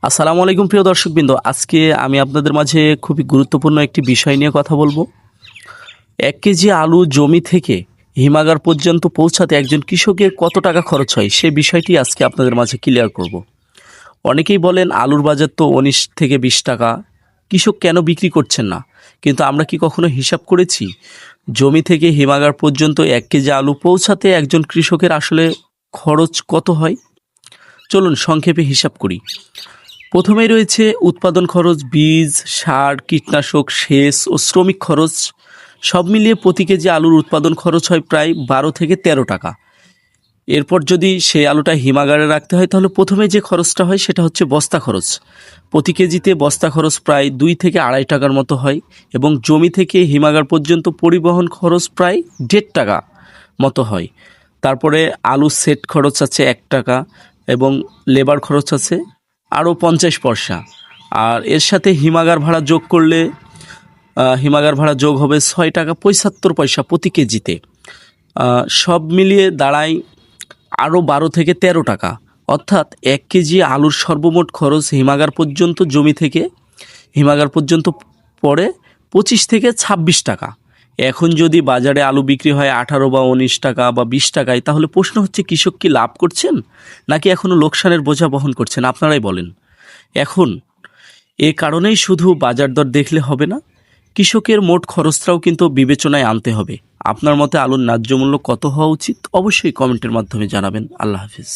আসসালামু আলাইকুম প্রিয় দর্শকবৃন্দ। আজকে আমি আপনাদের মাঝে খুবই গুরুত্বপূর্ণ একটি বিষয় নিয়ে কথা বলবো। ১ কেজি আলু জমি থেকে হিমাগার পর্যন্ত পৌঁছাতে একজন কৃষকের কত টাকা খরচ হয় সে বিষয়টি আজকে আপনাদের মাঝে ক্লিয়ার করব। অনেকেই বলেন আলুর বাজার তো ১৯ থেকে ২০ টাকা, কৃষক কেন বিক্রি করছেন না? কিন্তু আমরা কি কখনো হিসাব করেছি জমি থেকে হিমাগার পর্যন্ত ১ কেজি আলু পৌঁছাতে একজন কৃষকের আসলে খরচ কত হয়? চলুন সংক্ষেপে হিসাব করি। প্রথমেই রয়েছে উৎপাদন খরচ, বীজ, সার, কীটনাশক, সেচ ও শ্রমিক খরচ। সব মিলিয়ে প্রতি কেজি আলুর উৎপাদন খরচ হয় প্রায় ১২ থেকে ১৩ টাকা। এরপর যদি সেই আলুটা হিমাগারে রাখতে হয় তাহলে প্রথমে যে খরচটা হয় সেটা হচ্ছে বস্তা খরচ। প্রতি কেজিতে বস্তা খরচ প্রায় ২ থেকে আড়াই টাকার মতো হয় এবং জমি থেকে হিমাগার পর্যন্ত পরিবহন খরচ প্রায় ১.৫ টাকা মতো হয়। তারপরে আলু সেট খরচ আছে ১ টাকা এবং লেবার খরচ আছে আরও ৫০ পয়সা। আর এর সাথে হিমাগার ভাড়া যোগ করলে হিমাগার ভাড়া যোগ হবে ৬ টাকা ৭৫ পয়সা প্রতি কেজিতে। সব মিলিয়ে দাঁড়ায় আরও ১২ থেকে ১৩ টাকা। অর্থাৎ ১ কেজি আলুর সর্বমোট খরচ জমি থেকে হিমাগার পর্যন্ত পড়ে ২৫ থেকে ২৬ টাকা। এখন যদি বাজারে আলু বিক্রি হয় ১৮ বা ১৯ টাকা বা ২০ টাকায়, তাহলে প্রশ্ন হচ্ছে কৃষক কি লাভ করছেন নাকি এখনও লোকসানের বোঝা বহন করছেন? আপনারাই বলেন। এখন এ কারণেই শুধু বাজার দর দেখলে হবে না, কৃষকের মোট খরচটাও কিন্তু বিবেচনায় আনতে হবে। আপনার মতে আলুর ন্যায্য মূল্য কত হওয়া উচিত? অবশ্যই কমেন্টের মাধ্যমে জানাবেন। আল্লাহ হাফিজ।